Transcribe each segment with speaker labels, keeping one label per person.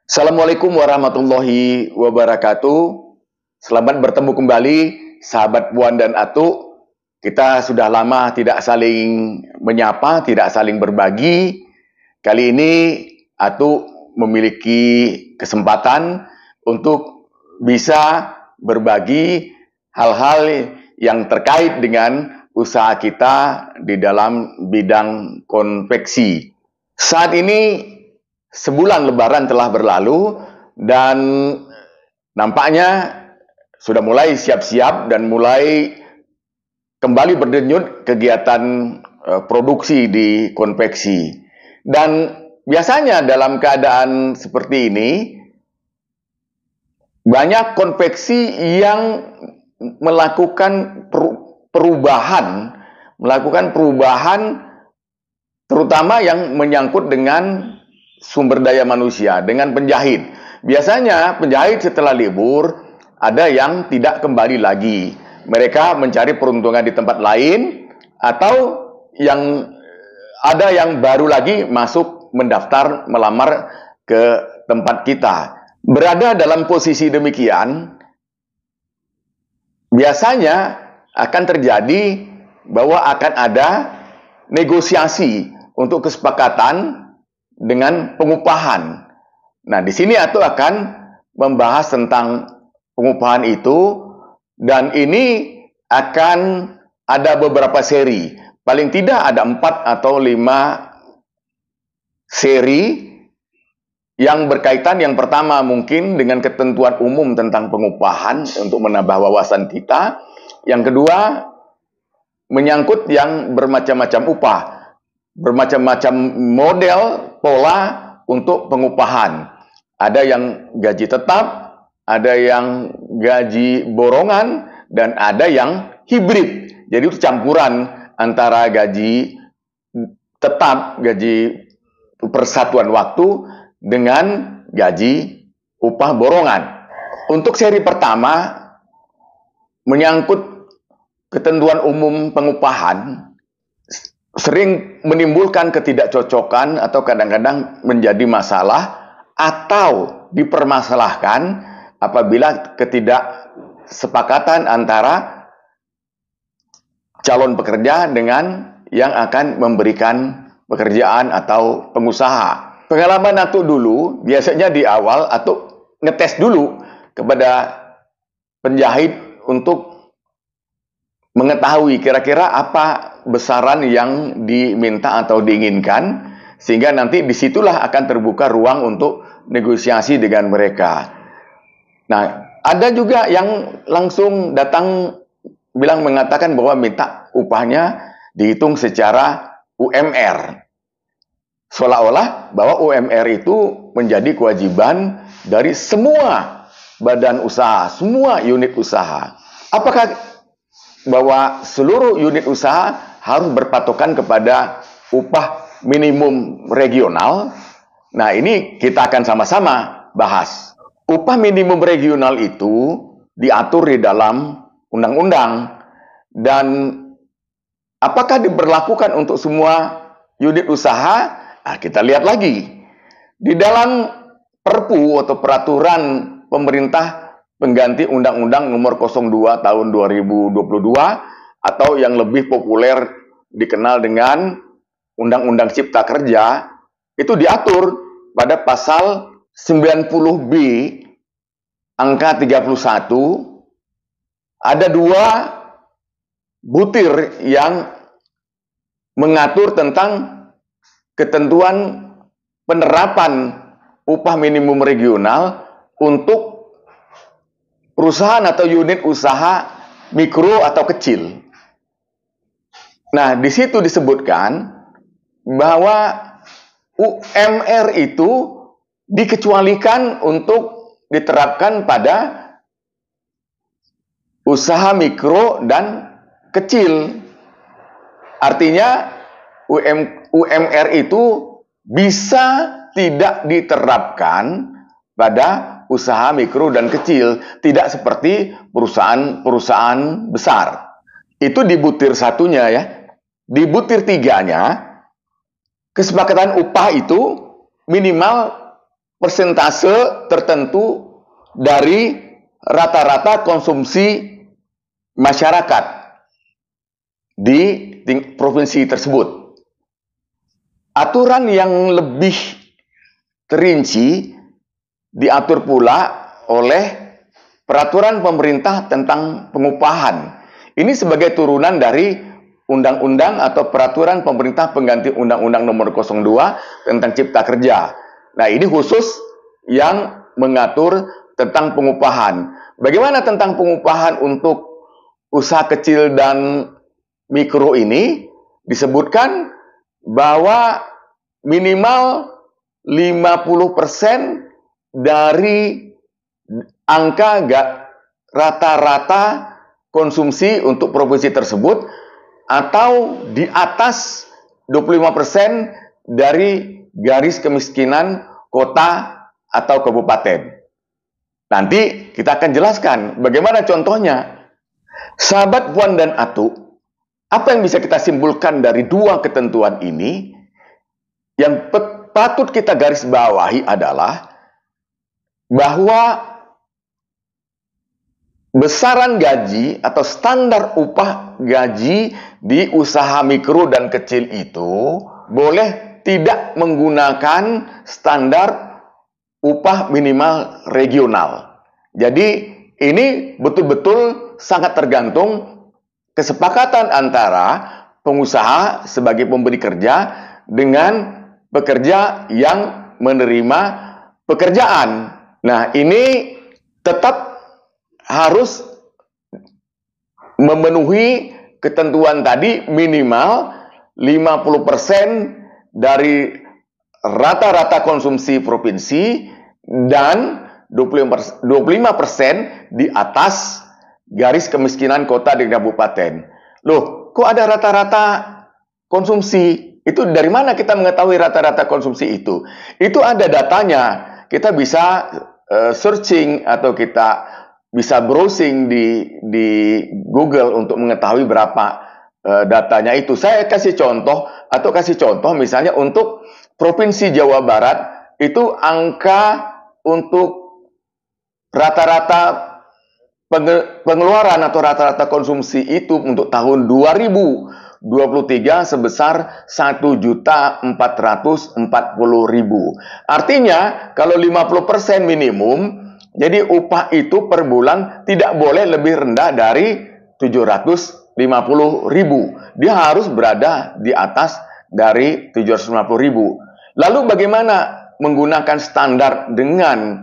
Speaker 1: Assalamualaikum warahmatullahi wabarakatuh. Selamat bertemu kembali, sahabat Puan dan Atu. Kita sudah lama tidak saling menyapa, tidak saling berbagi. Kali ini Atu memiliki kesempatan untuk bisa berbagi hal-hal yang terkait dengan usaha kita di dalam bidang konveksi. Saat ini sebulan Lebaran telah berlalu dan nampaknya sudah mulai siap-siap dan mulai kembali berdenyut kegiatan produksi di konveksi. Dan biasanya dalam keadaan seperti ini banyak konveksi yang melakukan perubahan terutama yang menyangkut dengan sumber daya manusia, dengan penjahit. Biasanya penjahit setelah libur ada yang tidak kembali lagi. Mereka mencari peruntungan di tempat lain atau ada yang baru lagi masuk mendaftar melamar ke tempat kita. Berada dalam posisi demikian, biasanya akan terjadi bahwa akan ada negosiasi untuk kesepakatan dengan pengupahan. Nah, di sini Atu akan membahas tentang pengupahan itu, dan ini akan ada beberapa seri. Paling tidak ada 4 atau 5 seri yang berkaitan. Yang pertama mungkin dengan ketentuan umum tentang pengupahan untuk menambah wawasan kita. Yang kedua menyangkut yang bermacam-macam upah, bermacam-macam model, pola untuk pengupahan. Ada yang gaji tetap, ada yang gaji borongan, dan ada yang hibrid. Jadi itu campuran antara gaji tetap, gaji persatuan waktu, dengan gaji upah borongan. Untuk seri pertama menyangkut ketentuan umum pengupahan, sering menimbulkan ketidakcocokan atau kadang-kadang menjadi masalah atau dipermasalahkan apabila ketidaksepakatan antara calon pekerja dengan yang akan memberikan pekerjaan atau pengusaha. Pengalaman Atu dulu, biasanya di awal Atu ngetes dulu kepada penjahit untuk mengetahui kira-kira apa besaran yang diminta atau diinginkan, sehingga nanti disitulah akan terbuka ruang untuk negosiasi dengan mereka. Nah, ada juga yang langsung datang mengatakan bahwa minta upahnya dihitung secara UMR. Seolah-olah bahwa UMR itu menjadi kewajiban dari semua badan usaha, semua unit usaha. Apakah bahwa seluruh unit usaha harus berpatokan kepada upah minimum regional? Nah, ini kita akan sama-sama bahas. Upah minimum regional itu diatur di dalam undang-undang, dan apakah diberlakukan untuk semua unit usaha? Nah, kita lihat lagi. Di dalam Perpu atau peraturan pemerintah pengganti Undang-Undang Nomor 02 Tahun 2022 atau yang lebih populer dikenal dengan Undang-Undang Cipta Kerja, itu diatur pada pasal 90B angka 31. Ada 2 butir yang mengatur tentang ketentuan penerapan upah minimum regional untuk perusahaan atau unit usaha mikro atau kecil. Nah, di situ disebutkan bahwa UMR itu dikecualikan untuk diterapkan pada usaha mikro dan kecil. Artinya UMR itu bisa tidak diterapkan pada usaha mikro dan kecil, tidak seperti perusahaan-perusahaan besar. Itu di butir satunya ya. Di butir 3-nya, kesepakatan upah itu minimal persentase tertentu dari rata-rata konsumsi masyarakat di provinsi tersebut. Aturan yang lebih terinci diatur pula oleh peraturan pemerintah tentang pengupahan. Ini sebagai turunan dari undang-undang atau peraturan pemerintah pengganti Undang-Undang Nomor 02 tentang Cipta Kerja. Nah, ini khusus yang mengatur tentang pengupahan. Bagaimana tentang pengupahan untuk usaha kecil dan mikro ini? Disebutkan bahwa minimal 50% dari angka rata-rata konsumsi untuk provinsi tersebut atau di atas 25% dari garis kemiskinan kota atau kabupaten. Nanti kita akan jelaskan bagaimana contohnya. Sahabat Puan dan Atu, apa yang bisa kita simpulkan dari dua ketentuan ini? Yang patut kita garis bawahi adalah bahwa besaran gaji atau standar upah gaji di usaha mikro dan kecil itu boleh tidak menggunakan standar upah minimal regional. Jadi ini betul-betul sangat tergantung kesepakatan antara pengusaha sebagai pemberi kerja dengan pekerja yang menerima pekerjaan. Nah, ini tetap harus memenuhi ketentuan tadi, minimal 50% dari rata-rata konsumsi provinsi dan 25% di atas garis kemiskinan kota dan kabupaten. Loh, kok ada rata-rata konsumsi? Itu dari mana kita mengetahui rata-rata konsumsi itu? Itu ada datanya. Kita bisa searching atau kita bisa browsing di Google untuk mengetahui berapa datanya itu. Saya kasih contoh misalnya untuk Provinsi Jawa Barat itu angka untuk rata-rata pengeluaran atau rata-rata konsumsi itu untuk tahun 2023 sebesar 1.440.000. Artinya kalau 50% minimum, jadi upah itu per bulan tidak boleh lebih rendah dari 750.000. Dia harus berada di atas dari 750.000. Lalu bagaimana menggunakan standar dengan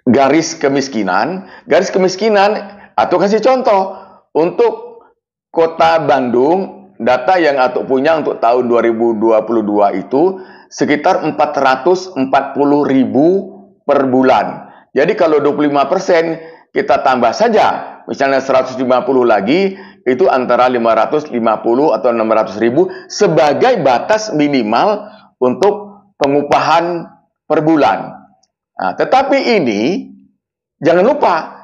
Speaker 1: garis kemiskinan? Garis kemiskinan, atau kasih contoh, untuk Kota Bandung, data yang Atuk punya untuk tahun 2022 itu sekitar 440.000 per bulan. Jadi kalau 25% kita tambah saja, misalnya 150 lagi, itu antara 550 atau 600.000 sebagai batas minimal untuk pengupahan per bulan. Nah, tetapi ini jangan lupa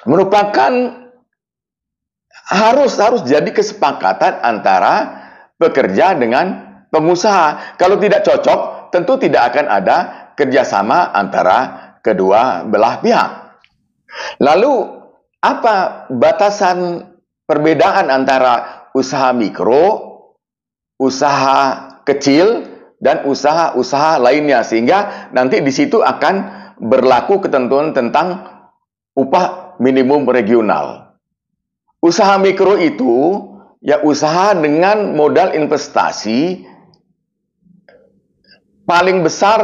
Speaker 1: merupakan harus jadi kesepakatan antara pekerja dengan pengusaha. Kalau tidak cocok, tentu tidak akan ada kerjasama antara kedua belah pihak. Lalu, apa batasan perbedaan antara usaha mikro, usaha kecil, dan usaha-usaha lainnya? Sehingga nanti di situ akan berlaku ketentuan tentang upah minimum regional. Usaha mikro itu ya usaha dengan modal investasi paling besar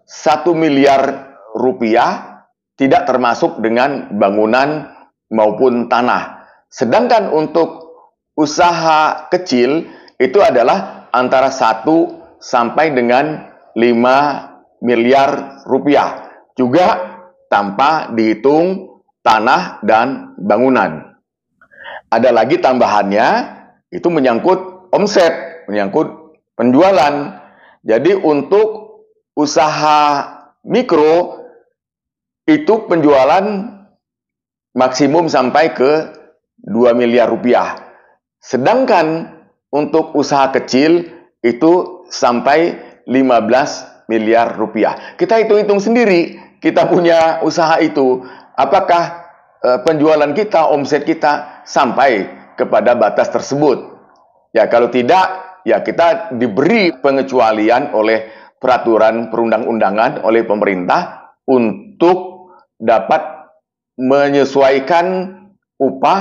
Speaker 1: 1 miliar rupiah, tidak termasuk dengan bangunan maupun tanah. Sedangkan untuk usaha kecil itu adalah antara 1 sampai dengan 5 miliar rupiah. Juga tanpa dihitung tanah dan bangunan. Ada lagi tambahannya, itu menyangkut omset, menyangkut penjualan. Jadi untuk usaha mikro itu penjualan maksimum sampai ke 2 miliar rupiah. Sedangkan untuk usaha kecil itu sampai 15 miliar rupiah. Kita hitung-hitung sendiri, kita punya usaha itu, apakah penjualan kita, omset kita sampai kepada batas tersebut. Ya, kalau tidak, ya kita diberi pengecualian oleh peraturan perundang-undangan oleh pemerintah untuk dapat menyesuaikan upah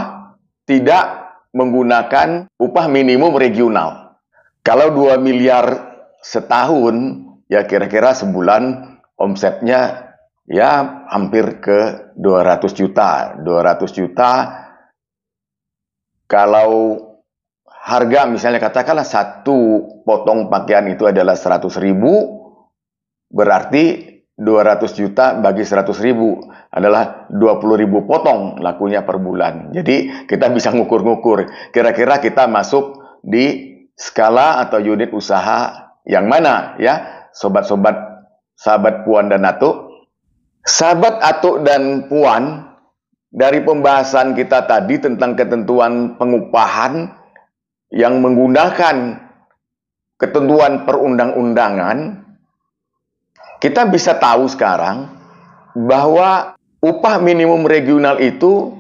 Speaker 1: tidak menggunakan upah minimum regional. Kalau 2 miliar setahun, ya kira-kira sebulan omsetnya ya hampir ke 200 juta. 200 juta kalau harga misalnya katakanlah satu potong pakaian itu adalah 100.000, berarti 200 juta bagi 100.000 adalah 20.000 potong lakunya per bulan. Jadi kita bisa ngukur-ngukur kira-kira kita masuk di skala atau unit usaha yang mana ya, sobat-sobat, sahabat Puan dan Atuk. Sahabat Atuk dan Puan, dari pembahasan kita tadi tentang ketentuan pengupahan yang menggunakan ketentuan perundang-undangan, kita bisa tahu sekarang bahwa upah minimum regional itu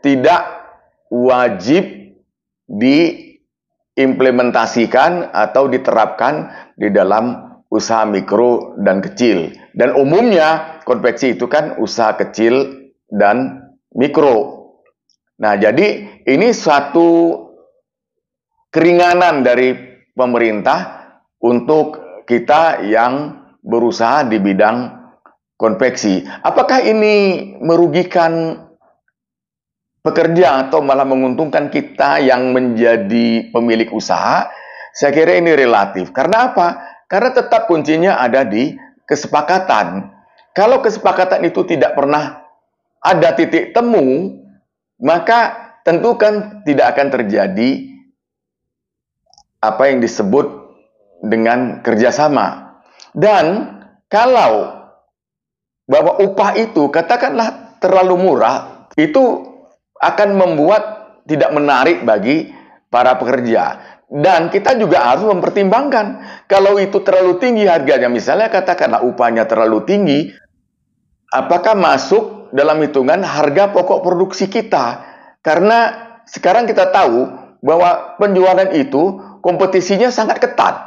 Speaker 1: tidak wajib diimplementasikan atau diterapkan di dalam usaha mikro dan kecil. Dan umumnya konveksi itu kan usaha kecil dan mikro. Nah, jadi ini suatu keringanan dari pemerintah untuk kita yang berusaha di bidang konveksi. Apakah ini merugikan pekerja atau malah menguntungkan kita yang menjadi pemilik usaha? Saya kira ini relatif. Karena apa? Karena tetap kuncinya ada di kesepakatan. Kalau kesepakatan itu tidak pernah ada titik temu, maka tentu kan tidak akan terjadi apa yang disebut dengan kerjasama. Dan kalau bahwa upah itu katakanlah terlalu murah, itu akan membuat tidak menarik bagi para pekerja. Dan kita juga harus mempertimbangkan kalau itu terlalu tinggi harganya, misalnya katakanlah upahnya terlalu tinggi, apakah masuk dalam hitungan harga pokok produksi kita? Karena sekarang kita tahu bahwa penjualan itu kompetisinya sangat ketat.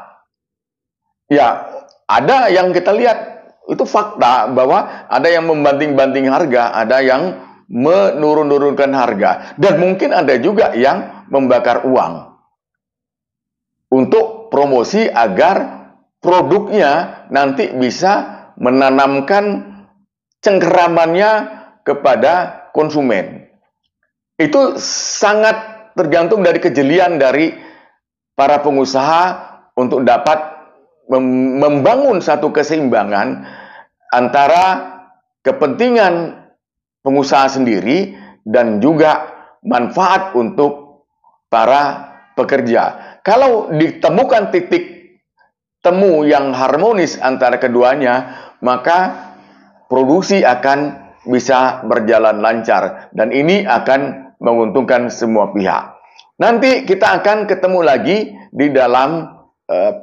Speaker 1: Ya, ada yang kita lihat, itu fakta bahwa ada yang membanting-banting harga, ada yang menurun-nurunkan harga, dan mungkin ada juga yang membakar uang untuk promosi agar produknya nanti bisa menanamkan cengkeramannya kepada konsumen. Itu sangat tergantung dari kejelian dari para pengusaha untuk dapat membangun satu keseimbangan antara kepentingan pengusaha sendiri dan juga manfaat untuk para pekerja. Kalau ditemukan titik temu yang harmonis antara keduanya, maka produksi akan bisa berjalan lancar dan ini akan menguntungkan semua pihak. Nanti kita akan ketemu lagi di dalam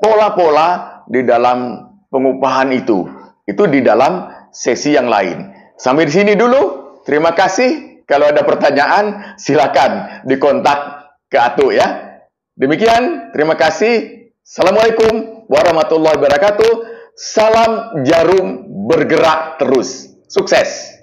Speaker 1: pola-pola di dalam pengupahan itu. Itu di dalam sesi yang lain. Sampai di sini dulu. Terima kasih. Kalau ada pertanyaan, silakan dikontak ke Atuk ya. Demikian, terima kasih. Assalamualaikum warahmatullahi wabarakatuh. Salam Jarum bergerak terus. Sukses.